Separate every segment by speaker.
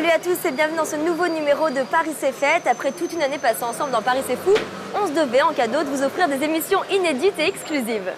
Speaker 1: Salut à tous et bienvenue dans ce nouveau numéro de Paris c'est fête. Après toute une année passée ensemble dans Paris c'est fou, on se devait en cadeau de vous offrir des émissions inédites et exclusives.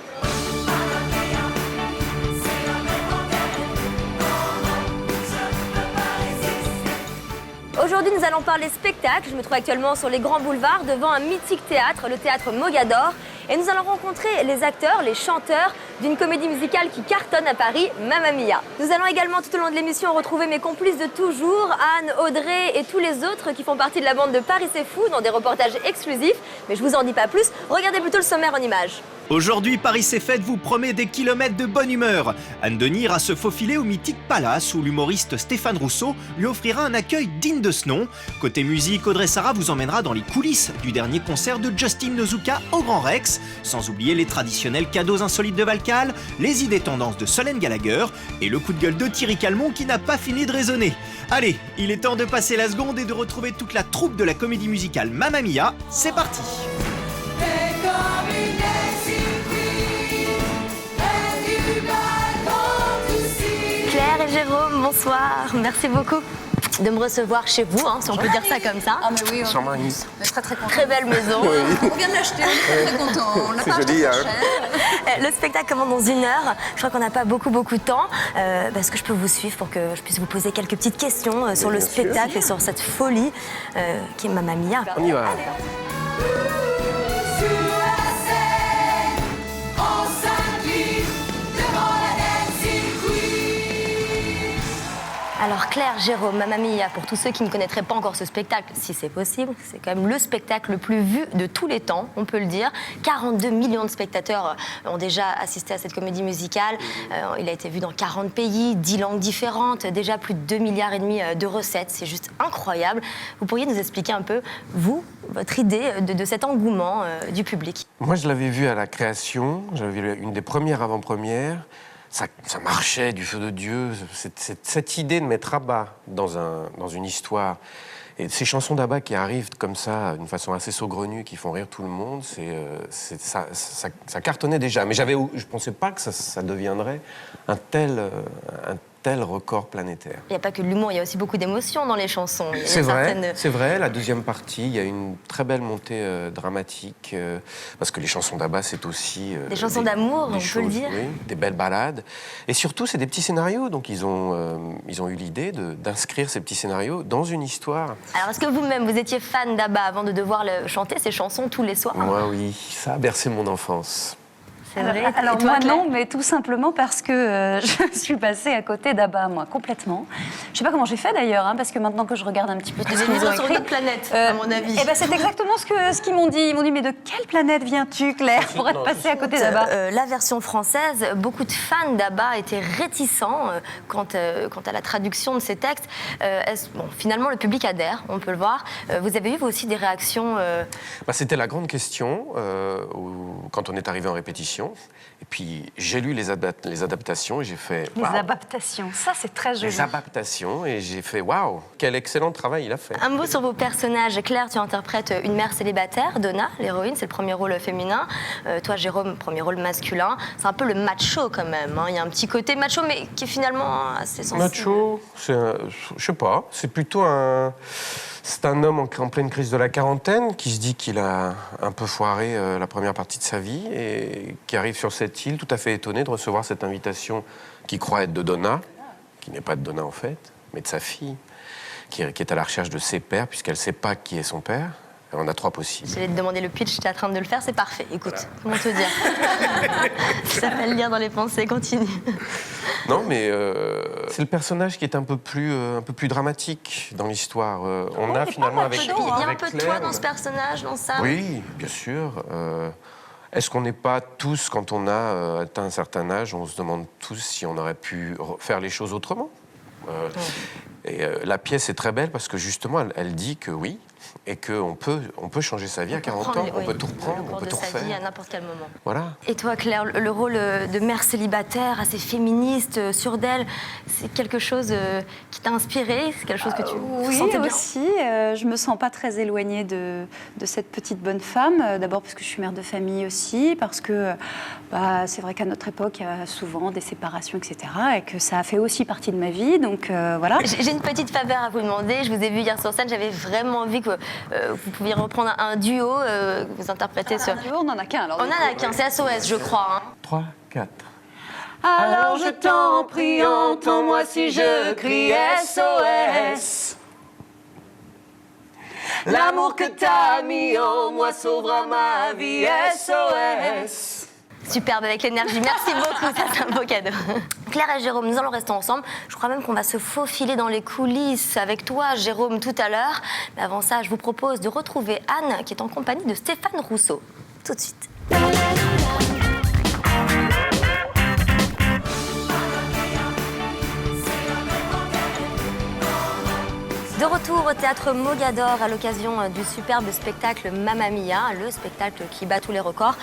Speaker 1: Aujourd'hui, nous allons parler spectacle. Je me trouve actuellement sur les grands boulevards devant un mythique théâtre, le théâtre Mogador. Et nous allons rencontrer les acteurs, les chanteurs d'une comédie musicale qui cartonne à Paris, Mamma Mia. Nous allons également tout au long de l'émission retrouver mes complices de toujours, Anne, Audrey et tous les autres qui font partie de la bande de Paris c'est fou dans des reportages exclusifs. Mais je vous en dis pas plus, regardez plutôt le sommaire en images.
Speaker 2: Aujourd'hui, Paris c'est fête vous promet des kilomètres de bonne humeur. Anne Denis ira se faufiler au mythique Palace où l'humoriste Stéphane Rousseau lui offrira un accueil digne de ce nom. Côté musique, Audrey Sarah vous emmènera dans les coulisses du dernier concert de Justin Nozuka au Grand Rex. Sans oublier les traditionnels cadeaux insolites de Valcal, les idées tendances de Solène Gallagher et le coup de gueule de Thierry Calmont qui n'a pas fini de raisonner. Allez, il est temps de passer la seconde et de retrouver toute la troupe de la comédie musicale Mamma Mia. C'est parti!
Speaker 1: Claire et Jérôme, bonsoir. Merci beaucoup de me recevoir chez vous, si on peut dire ça comme ça.
Speaker 3: Ah mais oui,
Speaker 4: Sur Marie.
Speaker 3: on est très content.
Speaker 1: Très belle maison.
Speaker 4: Oui.
Speaker 3: On vient de l'acheter, on est très content. On l'a pas acheté
Speaker 4: joli,
Speaker 3: trop
Speaker 4: hein.
Speaker 3: cher.
Speaker 1: Le spectacle commence dans 1 heure. Je crois qu'on n'a pas beaucoup de temps. Est-ce que je peux vous suivre pour que je puisse vous poser quelques petites questions sur le
Speaker 4: bien sûr.
Speaker 1: spectacle et sur cette folie qui est Mamma Mia.
Speaker 4: On y va.
Speaker 1: Alors Claire, Jérôme, Mamma Mia, pour tous ceux qui ne connaîtraient pas encore ce spectacle, si c'est possible, c'est quand même le spectacle le plus vu de tous les temps, on peut le dire. 42 millions de spectateurs ont déjà assisté à cette comédie musicale. Il a été vu dans 40 pays, 10 langues différentes, déjà plus de 2,5 milliards de recettes. C'est juste incroyable. Vous pourriez nous expliquer un peu, vous, votre idée de cet engouement du public?
Speaker 4: Moi, je l'avais vu à la création. J'avais vu une des premières avant-premières. Ça marchait du feu de Dieu. Cette idée de mettre Abba dans une histoire et ces chansons d'Abba qui arrivent comme ça, d'une façon assez saugrenue, qui font rire tout le monde, ça cartonnait déjà. Mais je ne pensais pas que ça deviendrait un tel record planétaire.
Speaker 1: Il n'y a pas que de l'humour, il y a aussi beaucoup d'émotions dans les chansons.
Speaker 4: C'est vrai. La deuxième partie, il y a une très belle montée dramatique, parce que les chansons d'Abba, c'est aussi...
Speaker 1: Des chansons d'amour, on peut le dire.
Speaker 4: Oui, des belles ballades. Et surtout, c'est des petits scénarios. Donc, ils ont eu l'idée d'inscrire ces petits scénarios dans une histoire.
Speaker 1: Alors, est-ce que vous-même, vous étiez fan d'Abba avant de devoir chanter ces chansons tous les soirs?
Speaker 4: Moi, oui. Ça a bercé mon enfance.
Speaker 1: C'est vrai.
Speaker 5: Alors
Speaker 1: Et toi,
Speaker 5: moi
Speaker 1: Claire?
Speaker 5: non, mais tout simplement parce que je suis passée à côté d'Abba, moi, complètement. Je sais pas comment j'ai fait d'ailleurs, parce que maintenant que je regarde un petit peu ce
Speaker 1: Vous
Speaker 5: qu'ils
Speaker 1: vivre
Speaker 5: ont
Speaker 1: sur
Speaker 5: écrit...
Speaker 1: une autre planète, à mon avis.
Speaker 5: C'est exactement ce qu'ils m'ont dit. Ils m'ont dit, mais de quelle planète viens-tu, Claire, pour être passée à côté d'Abba?
Speaker 1: La version française, beaucoup de fans d'Abba étaient réticents quant à la traduction de ces textes. Finalement, le public adhère, on peut le voir. Vous avez eu, vous aussi, des réactions
Speaker 4: C'était la grande question quand on est arrivé en répétition. Et puis, j'ai lu les adaptations et j'ai fait...
Speaker 5: Les
Speaker 4: waouh.
Speaker 5: adaptations, ça c'est très joli.
Speaker 4: Les adaptations et j'ai fait waouh, quel excellent travail il a fait.
Speaker 1: Un mot sur vos personnages. Claire, tu interprètes une mère célibataire, Donna, l'héroïne, c'est le premier rôle féminin. Toi, Jérôme, premier rôle masculin. C'est un peu le macho quand même. Il y a un petit côté macho, mais qui est finalement assez sensible.
Speaker 4: Macho, je sais pas, c'est plutôt c'est un homme en pleine crise de la quarantaine qui se dit qu'il a un peu foiré la première partie de sa vie et qui arrive sur cette île tout à fait étonné de recevoir cette invitation qu'il croit être de Donna, qui n'est pas de Donna en fait, mais de sa fille, qui est à la recherche de ses pères puisqu'elle ne sait pas qui est son père. Et on a 3 possibles.
Speaker 1: Je vais te demander le pitch, tu es en train de le faire, c'est parfait. Écoute, Comment te dire Ça s'appelle lire dans les pensées, continue.
Speaker 4: Non, mais c'est le personnage qui est un peu plus dramatique dans l'histoire. On a finalement avec
Speaker 1: Il y a un
Speaker 4: avec
Speaker 1: peu de
Speaker 4: Claire,
Speaker 1: toi dans ce personnage, dans ça.
Speaker 4: Oui, bien sûr. Est-ce qu'on n'est pas tous, quand on a atteint un certain âge, on se demande tous si on aurait pu faire les choses autrement la pièce est très belle parce que justement, elle dit que oui, et qu'on peut changer sa vie à 40 ans, on peut tout reprendre, on peut tout refaire.
Speaker 1: Vie à n'importe quel moment.
Speaker 4: Voilà.
Speaker 1: Et toi, Claire, le rôle de mère célibataire, assez féministe, sûre d'elle, c'est quelque chose qui t'a inspiré? C'est quelque chose que tu sentais bien?
Speaker 5: Oui, aussi. Je me sens pas très éloignée de cette petite bonne femme. D'abord parce que je suis mère de famille aussi, parce que C'est vrai qu'à notre époque, il y a souvent des séparations, etc. Et que ça a fait aussi partie de ma vie, donc voilà.
Speaker 1: J'ai une petite faveur à vous demander. Je vous ai vu hier sur scène, j'avais vraiment envie que vous pouviez reprendre un duo que vous interprétez sur...
Speaker 5: On n'en a qu'un alors.
Speaker 1: On en a qu'un, c'est SOS, je crois.
Speaker 4: 3, 4.
Speaker 5: Alors je t'en prie, entends-moi si je crie SOS. L'amour que t'as mis en moi sauvera ma vie SOS.
Speaker 1: Superbe, avec l'énergie. Merci beaucoup, ça c'est un beau cadeau. Claire et Jérôme, nous allons rester ensemble. Je crois même qu'on va se faufiler dans les coulisses avec toi, Jérôme, tout à l'heure. Mais avant ça, je vous propose de retrouver Anne, qui est en compagnie de Stéphane Rousseau. Tout de suite. De retour au théâtre Mogador à l'occasion du superbe spectacle Mamma Mia, le spectacle qui bat tous les records.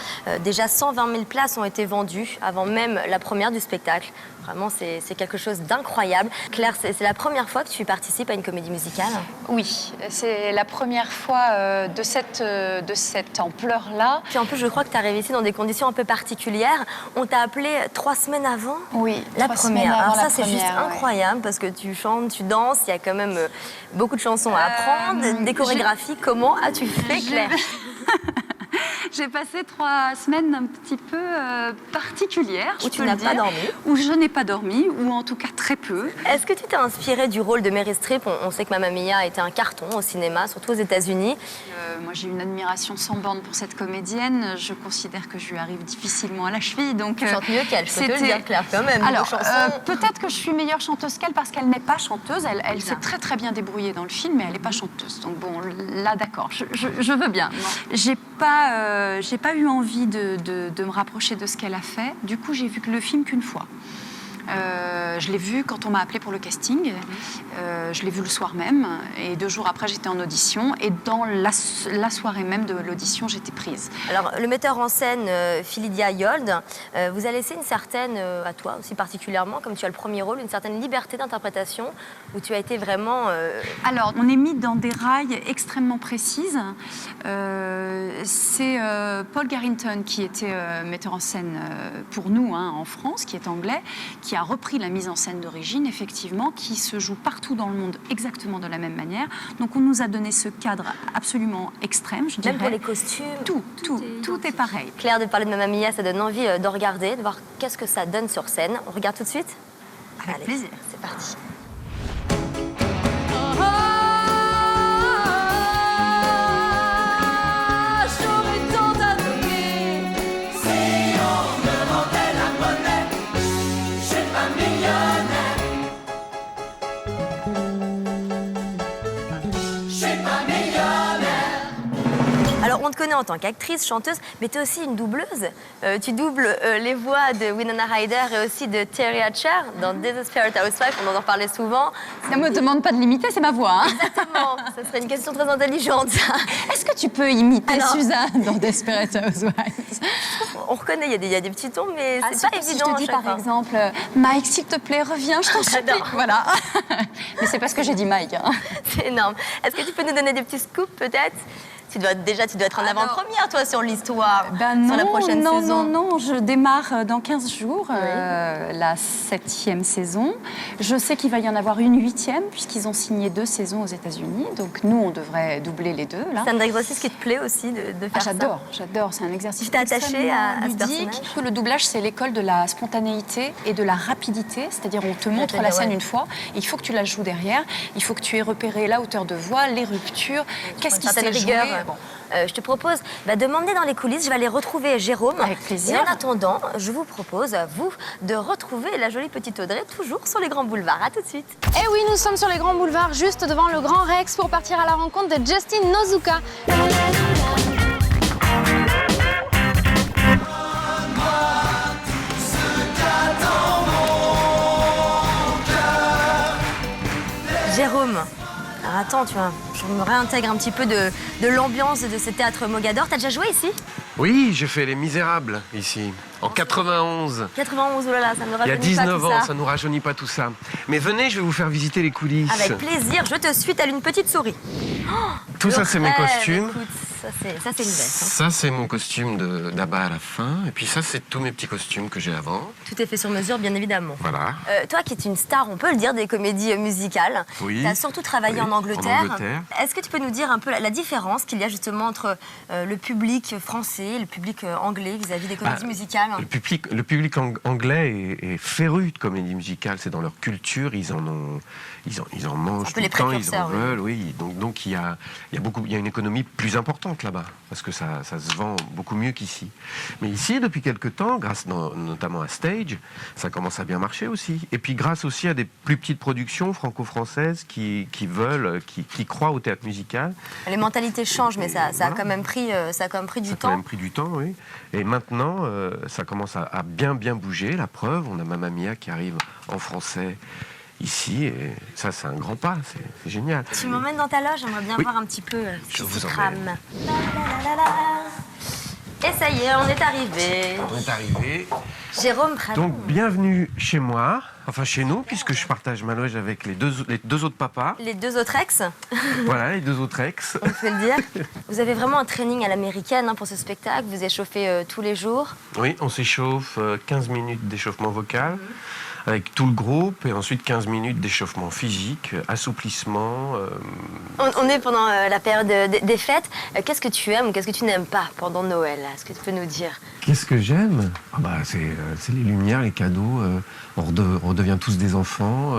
Speaker 1: Déjà 120 000 places ont été vendues avant même la première du spectacle. Vraiment, c'est quelque chose d'incroyable. Claire, c'est la première fois que tu participes à une comédie musicale?
Speaker 5: Oui, c'est la première fois de cette ampleur-là.
Speaker 1: Puis en plus, je crois que tu arrives ici dans des conditions un peu particulières. On t'a appelé 3 semaines avant
Speaker 5: Oui,
Speaker 1: la
Speaker 5: 3 semaines
Speaker 1: première.
Speaker 5: avant
Speaker 1: Alors ça,
Speaker 5: la
Speaker 1: c'est juste
Speaker 5: première, ouais.
Speaker 1: incroyable parce que tu chantes, tu danses, il y a quand même beaucoup de chansons à apprendre, des chorégraphies. Comment as-tu fait, Claire?
Speaker 5: J'ai passé 3 semaines un petit peu particulières.
Speaker 1: Où tu n'as pas dormi.
Speaker 5: Où je n'ai pas dormi, ou en tout cas très peu.
Speaker 1: Est-ce que tu t'es inspirée du rôle de Meryl Streep? On sait que Mamma Mia a été un carton au cinéma, surtout aux États-Unis.
Speaker 5: Moi, j'ai une admiration sans borne pour cette comédienne. Je considère que je lui arrive difficilement à la cheville. Donc,
Speaker 1: Tu chantes mieux qu'elle, je peux te le dire, Claire, quand même.
Speaker 5: Alors,
Speaker 1: vos chansons.
Speaker 5: peut-être que je suis meilleure chanteuse qu'elle parce qu'elle n'est pas chanteuse. Elle s'est très très bien débrouillée dans le film, mais elle n'est pas chanteuse. Donc bon, là, d'accord, je veux bien. J'ai pas eu envie de me rapprocher de ce qu'elle a fait. Du coup, j'ai vu le film qu'une fois. Je l'ai vu quand on m'a appelée pour le casting. Je l'ai vu le soir même. Et 2 jours après, j'étais en audition. Et dans la soirée même de l'audition, j'étais prise.
Speaker 1: Alors, le metteur en scène, Philidia Yold, vous a laissé une certaine, à toi aussi particulièrement, comme tu as le premier rôle, une certaine liberté d'interprétation, où tu as été vraiment...
Speaker 5: Alors, on est mis dans des rails extrêmement précises. C'est Paul Garrington, qui était metteur en scène pour nous, en France, qui est anglais, qui a repris la mise en scène d'origine, effectivement, qui se joue partout dans le monde exactement de la même manière. Donc on nous a donné ce cadre absolument extrême, je dirais.
Speaker 1: Même pour les costumes.
Speaker 5: Tout est pareil.
Speaker 1: Claire, de parler de Mamma Mia, ça donne envie de regarder, de voir qu'est-ce que ça donne sur scène. On regarde tout de suite?
Speaker 5: Avec plaisir.
Speaker 1: C'est parti. Alors, on te connaît en tant qu'actrice, chanteuse, mais tu es aussi une doubleuse. Tu doubles les voix de Winona Ryder et aussi de Terry Hatcher dans Desperate Housewives. On en parlait souvent.
Speaker 5: Ne me demande pas de l'imiter, c'est ma voix.
Speaker 1: Exactement. Ça serait une question très intelligente.
Speaker 5: Est-ce que tu peux imiter
Speaker 1: Alors...
Speaker 5: Suzanne dans Desperate Housewives?
Speaker 1: On reconnaît, il y a des petits tons, mais c'est pas évident.
Speaker 5: Si je te dis par exemple, Mike, s'il te plaît, reviens, je t'en supplie.
Speaker 1: Voilà.
Speaker 5: Mais c'est parce que j'ai dit Mike.
Speaker 1: C'est énorme. Est-ce que tu peux nous donner des petits scoops, peut-être? Tu dois être en avant-première, toi, sur l'histoire, sur la prochaine saison.
Speaker 5: Non, je démarre dans 15 jours, la 7e saison. Je sais qu'il va y en avoir une 8e, puisqu'ils ont signé 2 saisons aux États-Unis. Donc nous, on devrait doubler les 2.
Speaker 1: C'est un exercice qui te plaît aussi de faire ça?
Speaker 5: J'adore. C'est un exercice.
Speaker 1: Tu t'es attachée à ce personnage?
Speaker 5: Le doublage, c'est l'école de la spontanéité et de la rapidité. C'est-à-dire, on te montre la scène une fois, et il faut que tu la joues derrière. Il faut que tu aies repéré la hauteur de voix, les ruptures, qu'est-ce qui s'est joué.
Speaker 1: Bon. Je te propose de m'emmener dans les coulisses. Je vais aller retrouver Jérôme.
Speaker 5: Avec plaisir.
Speaker 1: Et en attendant, je vous propose, vous, de retrouver la jolie petite Audrey, toujours sur les grands boulevards. À tout de suite.
Speaker 6: Et oui, nous sommes sur les grands boulevards, juste devant le Grand Rex, pour partir à la rencontre de Justin Nozuka.
Speaker 1: Jérôme, alors attends, je me réintègre un petit peu de l'ambiance de ce théâtre Mogador. T'as déjà joué ici?
Speaker 4: Oui, j'ai fait Les Misérables ici, en 91.
Speaker 1: 91, oh là là, ça me rajeunit pas tout ça.
Speaker 4: Il y a 19 ans, ça nous rajeunit pas tout ça. Mais venez, je vais vous faire visiter les coulisses.
Speaker 1: Avec plaisir, je te suis, telle une petite souris.
Speaker 4: Tout ça, c'est mes costumes.
Speaker 1: Écoute, ça c'est une veste. Hein.
Speaker 4: Ça, c'est mon costume d'Abba à la fin. Et puis ça, c'est tous mes petits costumes que j'ai avant.
Speaker 1: Tout est fait sur mesure, bien évidemment.
Speaker 4: Voilà.
Speaker 1: Toi qui es une star, on peut le dire, des comédies musicales,
Speaker 4: Oui.
Speaker 1: tu as surtout travaillé
Speaker 4: Oui,
Speaker 1: en Angleterre.
Speaker 4: en Angleterre.
Speaker 1: Est-ce que tu peux nous dire un peu la différence qu'il y a justement entre le public français et le public anglais vis-à-vis des comédies musicales?
Speaker 4: Le public anglais est féru de comédie musicale, c'est dans leur culture, ils en mangent
Speaker 1: un peu
Speaker 4: tout
Speaker 1: les
Speaker 4: le temps, ils en
Speaker 1: précurseurs, oui.
Speaker 4: veulent, oui. Donc il y a une économie plus importante là-bas, parce que ça se vend beaucoup mieux qu'ici. Mais ici, depuis quelques temps, grâce notamment à Stage, ça commence à bien marcher aussi. Et puis grâce aussi à des plus petites productions franco-françaises qui croient au théâtre musical.
Speaker 1: Les mentalités changent, mais ça a quand même pris, du
Speaker 4: Ça a quand
Speaker 1: temps.
Speaker 4: même pris du temps, oui. Et maintenant, ça commence à bien bouger. La preuve, on a Mamma Mia qui arrive en français ici. Et ça, c'est un grand pas. C'est génial.
Speaker 1: Tu m'emmènes dans ta loge, j'aimerais bien
Speaker 4: Oui.
Speaker 1: voir un petit peu ce
Speaker 4: Je
Speaker 1: qui
Speaker 4: vous
Speaker 1: s'y
Speaker 4: emmène.
Speaker 1: trame. Et ça y est, on est arrivé.
Speaker 4: On est arrivé.
Speaker 1: Jérôme Pradon.
Speaker 4: Donc, bienvenue chez moi. Enfin, chez nous, puisque je partage ma loge avec les deux autres papas.
Speaker 1: Les deux autres ex,
Speaker 4: Voilà, les deux autres ex.
Speaker 1: on peut le dire. Vous avez vraiment un training à l'américaine pour ce spectacle. Vous échauffez tous les jours.
Speaker 4: Oui, on s'échauffe 15 minutes d'échauffement vocal avec tout le groupe et ensuite 15 minutes d'échauffement physique, assouplissement.
Speaker 1: On est pendant la période des fêtes. Qu'est-ce que tu aimes ou qu'est-ce que tu n'aimes pas pendant Noël? Est-ce que tu peux nous dire?
Speaker 4: Qu'est-ce que j'aime? C'est les lumières, les cadeaux. On redevient tous des enfants.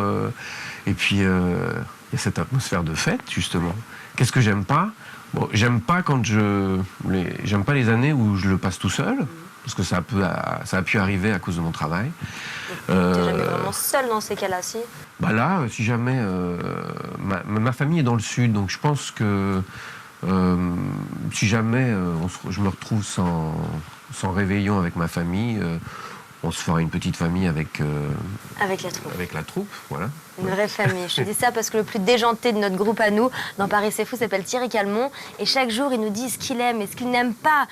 Speaker 4: Et puis, il y a cette atmosphère de fête, justement. Qu'est-ce que j'aime pas? Bon, j'aime pas j'aime pas les années où je le passe tout seul. Parce que ça a pu arriver à cause de mon travail.
Speaker 1: Tu n'es jamais vraiment seul dans ces cas-là, si?
Speaker 4: Là, si jamais... ma famille est dans le sud, donc je pense que si jamais je me retrouve sans réveillon avec ma famille, on se fera une petite famille avec la troupe, voilà.
Speaker 1: Une vraie famille. Je te dis ça parce que le plus déjanté de notre groupe à nous, dans Paris c'est fou, s'appelle Thierry Calmont. Et chaque jour, il nous dit ce qu'il aime et ce qu'il n'aime pas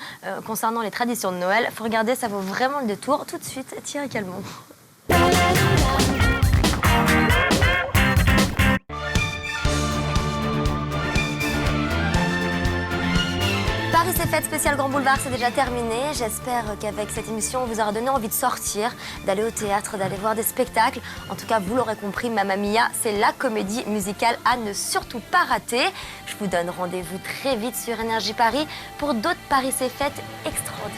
Speaker 1: concernant les traditions de Noël. Faut regarder, ça vaut vraiment le détour. Tout de suite, Thierry Calmont. Paris c'est fête spécial Grand Boulevard, c'est déjà terminé. J'espère qu'avec cette émission, on vous aura donné envie de sortir, d'aller au théâtre, d'aller voir des spectacles. En tout cas, vous l'aurez compris, Mamma Mia, c'est la comédie musicale à ne surtout pas rater. Je vous donne rendez-vous très vite sur Énergie Paris pour d'autres Paris c'est fête extraordinaires.